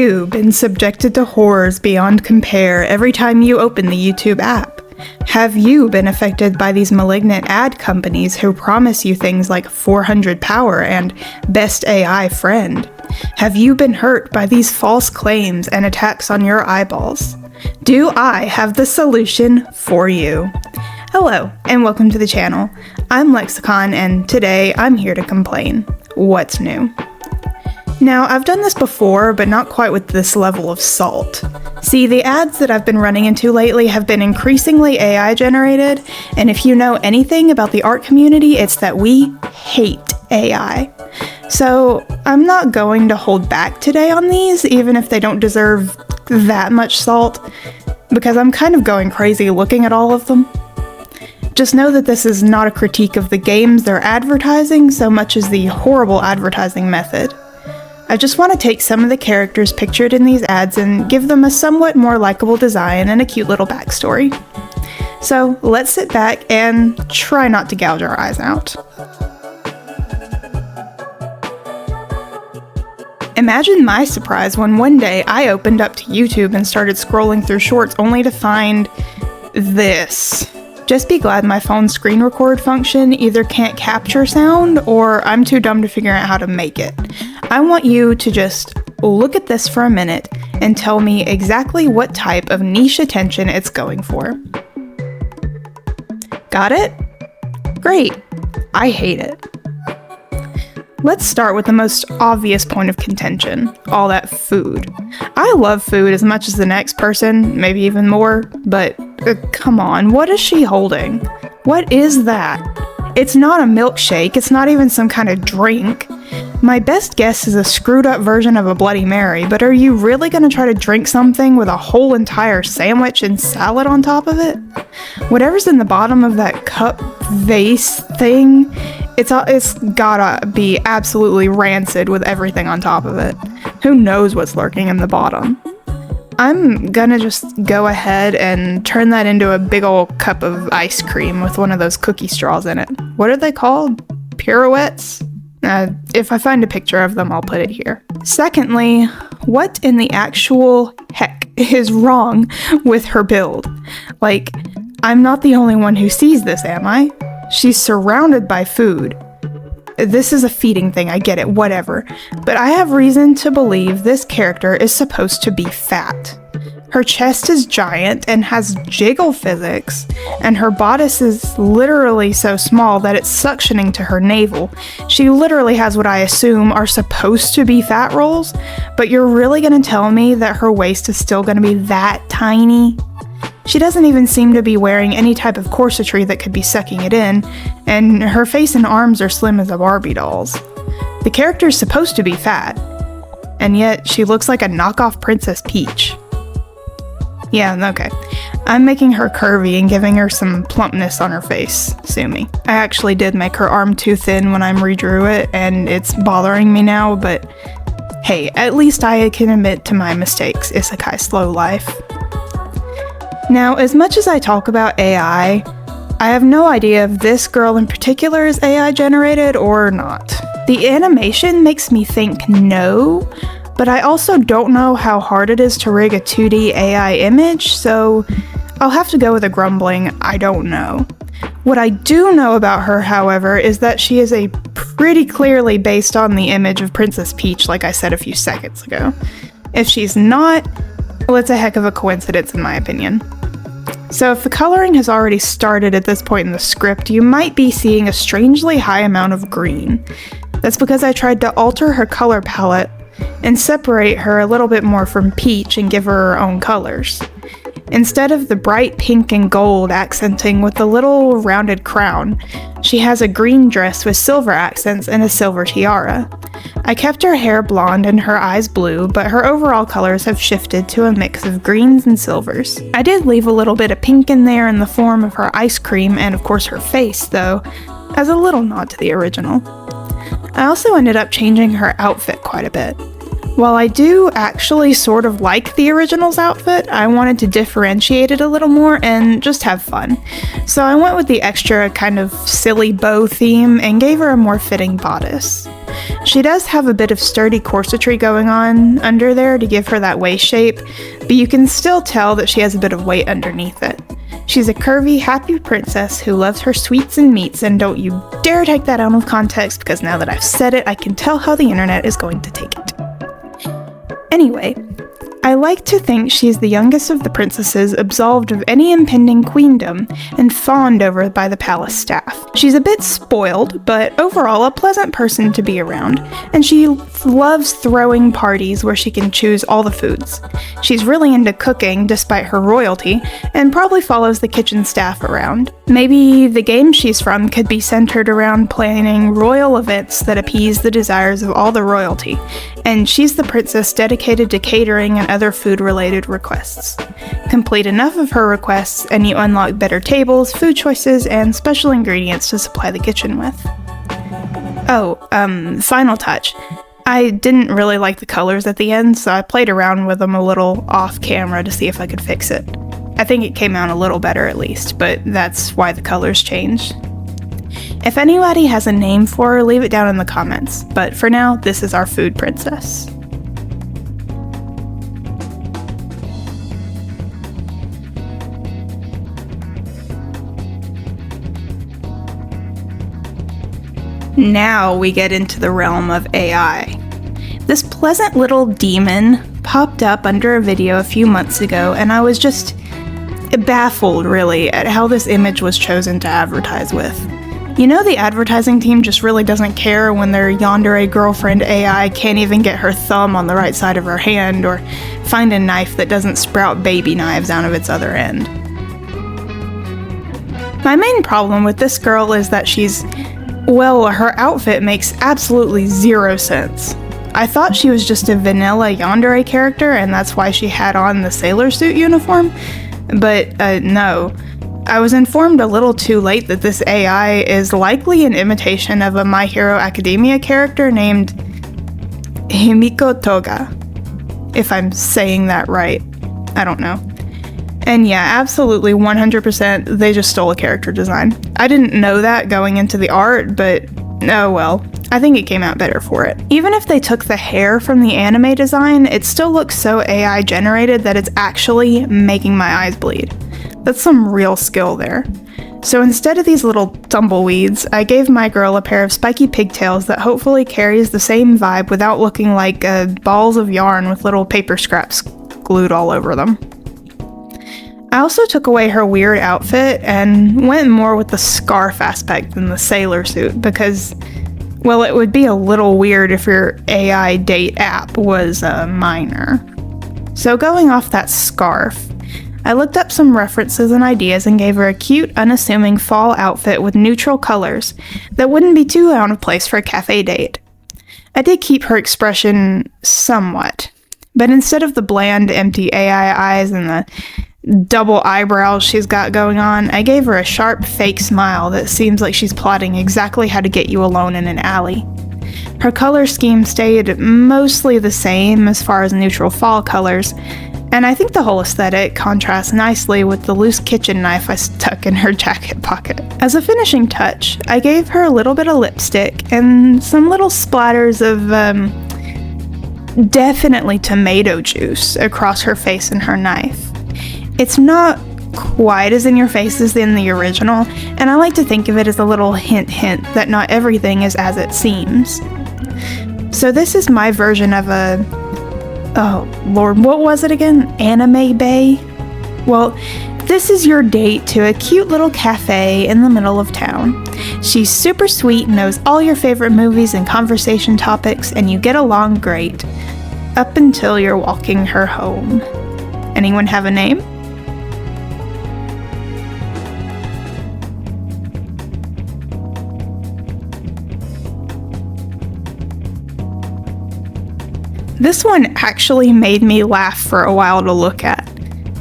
you been subjected to horrors beyond compare every time you open the YouTube app? Have you been affected by these malignant ad companies who promise you things like 400 power and best AI friend? Have you been hurt by these false claims and attacks on your eyeballs? Do I have the solution for you? Hello, and welcome to the channel. I'm Lexicon, and today I'm here to complain. What's new? Now, I've done this before, but not quite with this level of salt. See, the ads that I've been running into lately have been increasingly AI generated, and if you know anything about the art community, it's that we hate AI. So, I'm not going to hold back today on these, even if they don't deserve that much salt, because I'm kind of going crazy looking at all of them. Just know that this is not a critique of the games they're advertising so much as the horrible advertising method. I just want to take some of the characters pictured in these ads and give them a somewhat more likable design and a cute little backstory. So let's sit back and try not to gouge our eyes out. Imagine my surprise when one day I opened up to YouTube and started scrolling through shorts only to find this. Just be glad my phone's screen record function either can't capture sound or I'm too dumb to figure out how to make it. I want you to just look at this for a minute and tell me exactly what type of niche attention it's going for. Got it? Great. I hate it. Let's start with the most obvious point of contention, all that food. I love food as much as the next person, maybe even more, but come on, what is she holding? What is that? It's not a milkshake, it's not even some kind of drink. My best guess is a screwed up version of a Bloody Mary, but are you really gonna try to drink something with a whole entire sandwich and salad on top of it? Whatever's in the bottom of that cup vase thing, it's gotta be absolutely rancid with everything on top of it. Who knows what's lurking in the bottom? I'm gonna just go ahead and turn that into a big old cup of ice cream with one of those cookie straws in it. What are they called? Pirouettes? If I find a picture of them, I'll put it here. Secondly, what in the actual heck is wrong with her build? Like, I'm not the only one who sees this, am I? She's surrounded by food. This is a feeding thing, I get it, whatever. But I have reason to believe this character is supposed to be fat. Her chest is giant and has jiggle physics, and her bodice is literally so small that it's suctioning to her navel. She literally has what I assume are supposed to be fat rolls, but you're really gonna tell me that her waist is still gonna be that tiny? She doesn't even seem to be wearing any type of corsetry that could be sucking it in, and her face and arms are slim as a Barbie doll's. The character's supposed to be fat, and yet she looks like a knockoff Princess Peach. Yeah, okay. I'm making her curvy and giving her some plumpness on her face. Sue me. I actually did make her arm too thin when I redrew it, and it's bothering me now, but hey, at least I can admit to my mistakes, Isekai Slow Life. Now, as much as I talk about AI, I have no idea if this girl in particular is AI generated or not. The animation makes me think no, but I also don't know how hard it is to rig a 2D AI image, so I'll have to go with a grumbling I don't know. What I do know about her, however, is that she is a pretty clearly based on the image of Princess Peach, like I said a few seconds ago. If she's not, well, it's a heck of a coincidence in my opinion. So if the coloring has already started at this point in the script, you might be seeing a strangely high amount of green. That's because I tried to alter her color palette and separate her a little bit more from Peach and give her her own colors. Instead of the bright pink and gold accenting with the little rounded crown, she has a green dress with silver accents and a silver tiara. I kept her hair blonde and her eyes blue, but her overall colors have shifted to a mix of greens and silvers. I did leave a little bit of pink in there in the form of her ice cream and of course her face, though, as a little nod to the original. I also ended up changing her outfit quite a bit. While I do actually sort of like the original's outfit, I wanted to differentiate it a little more and just have fun. So I went with the extra kind of silly bow theme and gave her a more fitting bodice. She does have a bit of sturdy corsetry going on under there to give her that waist shape, but you can still tell that she has a bit of weight underneath it. She's a curvy, happy princess who loves her sweets and meats, and don't you dare take that out of context, because now that I've said it, I can tell how the internet is going to take it. Anyway, I like to think she's the youngest of the princesses, absolved of any impending queendom, and fawned over by the palace staff. She's a bit spoiled, but overall a pleasant person to be around, and she loves throwing parties where she can choose all the foods. She's really into cooking, despite her royalty, and probably follows the kitchen staff around. Maybe the game she's from could be centered around planning royal events that appease the desires of all the royalty, and she's the princess dedicated to catering and other food-related requests. Complete enough of her requests, and you unlock better tables, food choices, and special ingredients to supply the kitchen with. Oh, final touch. I didn't really like the colors at the end, so I played around with them a little off-camera to see if I could fix it. I think it came out a little better at least, but that's why the colors changed. If anybody has a name for her, leave it down in the comments, but for now, this is our food princess. Now we get into the realm of AI. This pleasant little demon popped up under a video a few months ago, and I was just baffled, really, at how this image was chosen to advertise with. You know, the advertising team just really doesn't care when their yandere girlfriend AI can't even get her thumb on the right side of her hand, or find a knife that doesn't sprout baby knives out of its other end. My main problem with this girl is that her outfit makes absolutely zero sense. I thought she was just a vanilla yandere character, and that's why she had on the sailor suit uniform, but no. I was informed a little too late that this AI is likely an imitation of a My Hero Academia character named Himiko Toga. If I'm saying that right. I don't know. And yeah, absolutely 100% they just stole a character design. I didn't know that going into the art, but oh well. I think it came out better for it. Even if they took the hair from the anime design, it still looks so AI generated that it's actually making my eyes bleed. That's some real skill there. So instead of these little tumbleweeds, I gave my girl a pair of spiky pigtails that hopefully carries the same vibe without looking like balls of yarn with little paper scraps glued all over them. I also took away her weird outfit and went more with the scarf aspect than the sailor suit because, well, it would be a little weird if your AI date app was a minor. So going off that scarf, I looked up some references and ideas and gave her a cute, unassuming fall outfit with neutral colors that wouldn't be too out of place for a cafe date. I did keep her expression somewhat, but instead of the bland, empty AI eyes and the double eyebrows she's got going on, I gave her a sharp, fake smile that seems like she's plotting exactly how to get you alone in an alley. Her color scheme stayed mostly the same as far as neutral fall colors, and I think the whole aesthetic contrasts nicely with the loose kitchen knife I stuck in her jacket pocket. As a finishing touch, I gave her a little bit of lipstick and some little splatters of, definitely tomato juice across her face and her knife. It's not quite as in your face as in the original, and I like to think of it as a little hint that not everything is as it seems. So this is my version of oh lord, what was it again? Anime bae? Well, this is your date to a cute little cafe in the middle of town. She's super sweet and knows all your favorite movies and conversation topics, and you get along great. Up until you're walking her home. Anyone have a name? This one actually made me laugh for a while to look at.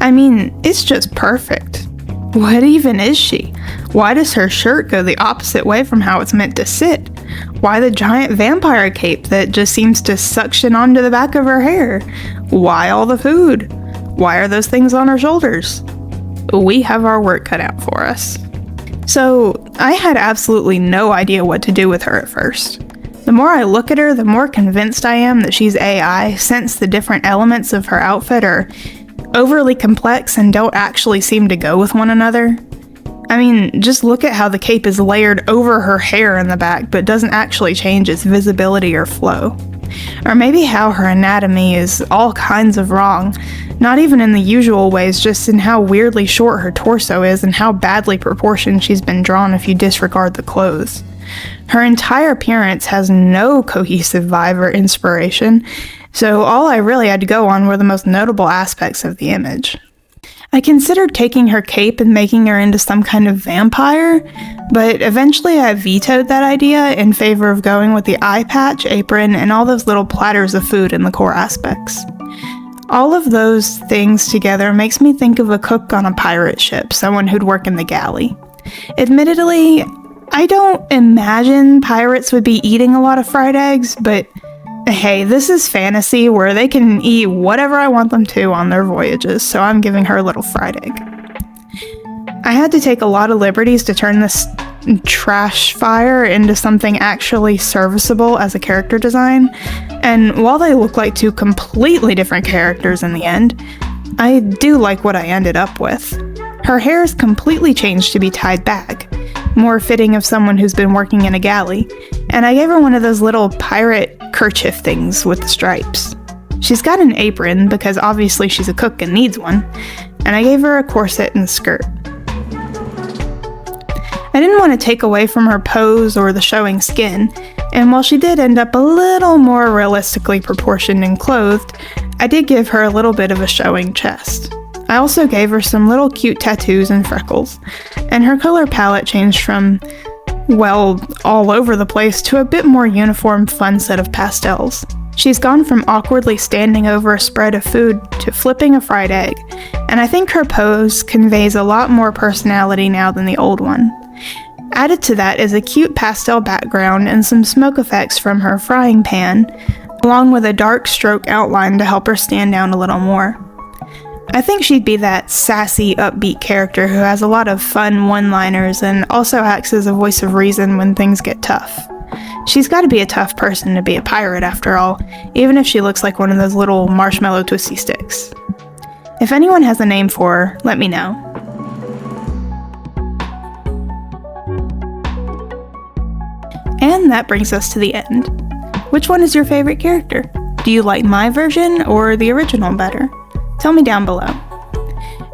I mean, it's just perfect. What even is she? Why does her shirt go the opposite way from how it's meant to sit? Why the giant vampire cape that just seems to suction onto the back of her hair? Why all the food? Why are those things on her shoulders? We have our work cut out for us. So, I had absolutely no idea what to do with her at first. The more I look at her, the more convinced I am that she's AI, since the different elements of her outfit are overly complex and don't actually seem to go with one another. I mean, just look at how the cape is layered over her hair in the back, but doesn't actually change its visibility or flow. Or maybe how her anatomy is all kinds of wrong, not even in the usual ways, just in how weirdly short her torso is and how badly proportioned she's been drawn if you disregard the clothes. Her entire appearance has no cohesive vibe or inspiration, so all I really had to go on were the most notable aspects of the image. I considered taking her cape and making her into some kind of vampire, but eventually I vetoed that idea in favor of going with the eye patch, apron, and all those little platters of food in the core aspects. All of those things together makes me think of a cook on a pirate ship, someone who'd work in the galley. Admittedly, I don't imagine pirates would be eating a lot of fried eggs, but hey, this is fantasy where they can eat whatever I want them to on their voyages, so I'm giving her a little fried egg. I had to take a lot of liberties to turn this trash fire into something actually serviceable as a character design, and while they look like two completely different characters in the end, I do like what I ended up with. Her hair is completely changed to be tied back, more fitting of someone who's been working in a galley, and I gave her one of those little pirate kerchief things with the stripes. She's got an apron because obviously she's a cook and needs one, and I gave her a corset and skirt. I didn't want to take away from her pose or the showing skin, and while she did end up a little more realistically proportioned and clothed, I did give her a little bit of a showing chest. I also gave her some little cute tattoos and freckles, and her color palette changed from, well, all over the place to a bit more uniform, fun set of pastels. She's gone from awkwardly standing over a spread of food to flipping a fried egg, and I think her pose conveys a lot more personality now than the old one. Added to that is a cute pastel background and some smoke effects from her frying pan, along with a dark stroke outline to help her stand out a little more. I think she'd be that sassy, upbeat character who has a lot of fun one-liners and also acts as a voice of reason when things get tough. She's got to be a tough person to be a pirate after all, even if she looks like one of those little marshmallow twisty sticks. If anyone has a name for her, let me know. And that brings us to the end. Which one is your favorite character? Do you like my version or the original better? Tell me down below.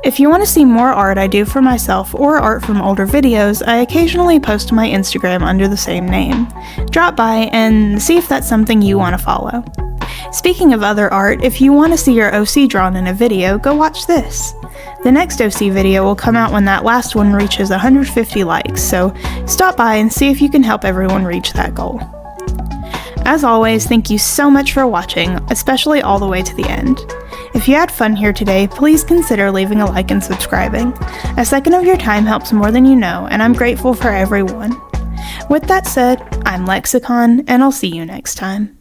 If you want to see more art I do for myself or art from older videos, I occasionally post to my Instagram under the same name. Drop by and see if that's something you want to follow. Speaking of other art, if you want to see your OC drawn in a video, go watch this. The next OC video will come out when that last one reaches 150 likes, so stop by and see if you can help everyone reach that goal. As always, thank you so much for watching, especially all the way to the end. If you had fun here today, please consider leaving a like and subscribing. A second of your time helps more than you know, and I'm grateful for everyone. With that said, I'm Lexicon, and I'll see you next time.